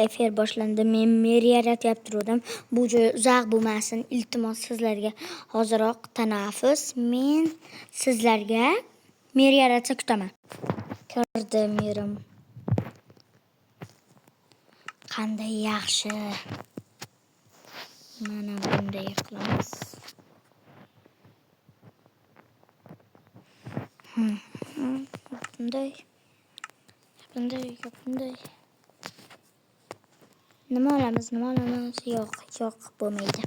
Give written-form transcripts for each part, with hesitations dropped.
efir boshlandi. Men meri yaratyapti turdim. Bu joy uzoq bo'lmasin. Iltimos sizlarga hoziroq tanaffus. Men sizlarga meri yaratsa kutaman. Kirdi merim. Qanday yaxshi. Mana bunday qilamiz. Bunday. Nima olamiz? Yo'q, bo'lmaydi.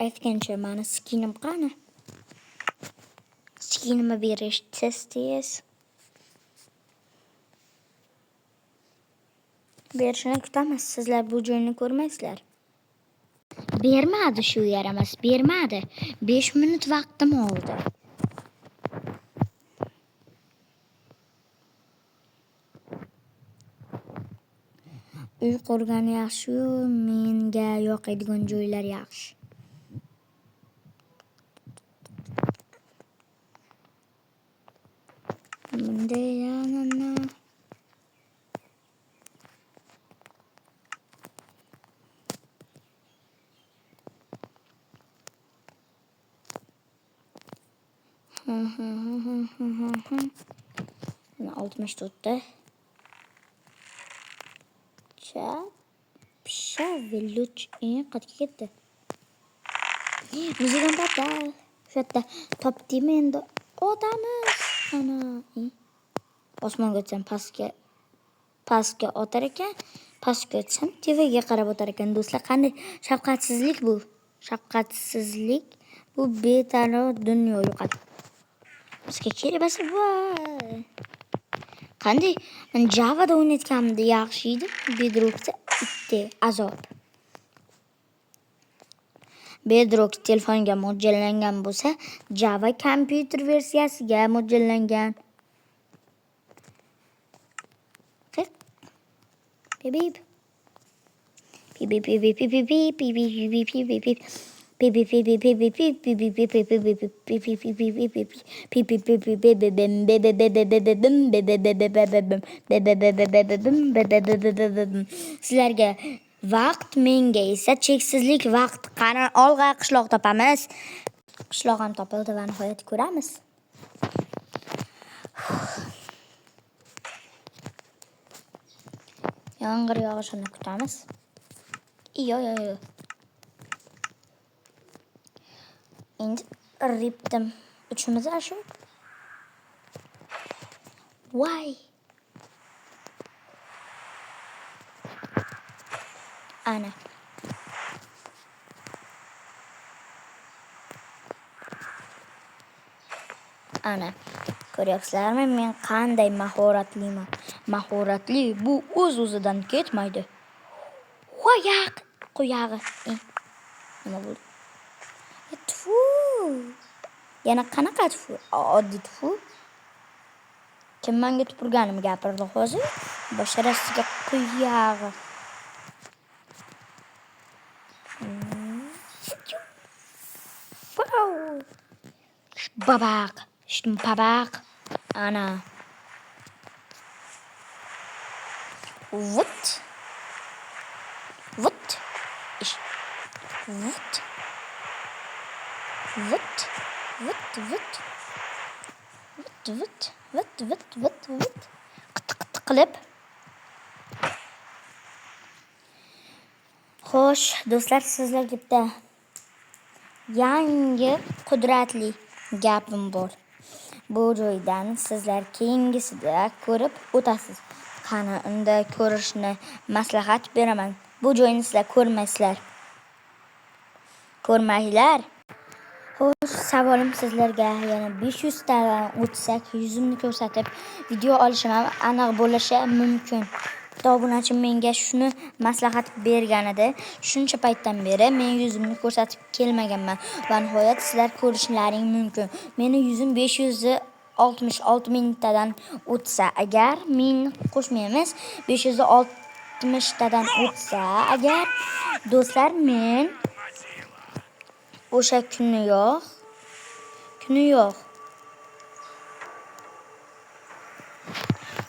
Aytgancha meni skinim qani? Skinimni berish tez. Berishini kutamiz. Sizlar bu joyni ko'rmaysizlar. Bermadi shu yaramas, bermadi. 5 minut vaqtim oldi. Uy qurgan yaxshi-yu, menga yoqadigan joylar yaxshi. Bunday yanana. Buni 64'te. Pisha veluch qayerga ketdi? Muzikam patda. Shu yerda topdim endi. Odamiz. Ana. Osmonga o'tsam pastga o'tar ekan. Pastga o'tsam tevaga qarab o'tar ekan. Do'stlar, qanday shafqatsizlik bu? Shafqatsizlik bu betaraf dunyo yo'qadi. Bizga kerak voy. Qanday? Men Java'da o'ynayotganimda yaxshi edi. Bedrock'da itdi azob. Bedrock telefonga mo'ljallangan bo'lsa, Java kompyuter versiyasiga mo'ljallangan. Bip. Sizlarga vaqt, menga esa cheksizlik vaqt. Qani olg'a qishloq topamiz. Qishloq ham topildi va nihoyat ko'ramiz. Yomg'ir yog'ishini kutamiz. Yo. Endi riptim. Uchimiz shu. Voy. Ana. Ko'ryapsizlarmi, men qanday mahoratliman? Mahoratli bu o'z-o'zidan ketmaydi. Qo'yag'i. Nima bo'ldi? Tfu. Yana qanaqa tfu? Oddiy tfu. Kim menga tupurganimni gapirdi hozir? Basharasiga qo'yag'i. Babaq. Ana. What? Qilib. Xo'sh, do'stlar, sizlarga bitta yangi qudratli gapim bor. Bu joydan sizlar keyingisida ko'rib o'tasiz. Qani, unda ko'rishni maslahat beraman. Bu joyni sizlar ko'rmaysizlar. Xo'sh, savolim sizlarga, yana 500 tadan o'tsak, yuzimni ko'rsatib video olishim aniq bo'lishi mumkin. Obunachi menga shuni maslahat bergan edi. Shuncha paytdan beri men yuzimni ko'rsatib kelmaganman. Va nihoyat sizlar ko'rishlaring mumkin. Meni yuzim 566 mingtadan o'tsa, agar men qo'shmaymiz, 560 tadan o'tsa, agar do'stlar, men o'sha kuni yo'q.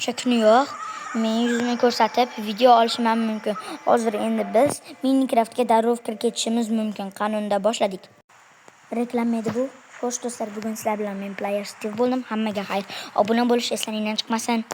Chekini yo'q. Men yuzimni ko'rsatib video olishim ham mumkin. Hozir endi biz Minecraftga darrov kirib ketishimiz mumkin. Qanunda boshladik. Reklama edi bu. Xo'sh do'stlar, bugun sizlar bilan men Player Steve bo'ldim. Hammaga xayr. Obuna bo'lish eslaridan chiqmasin.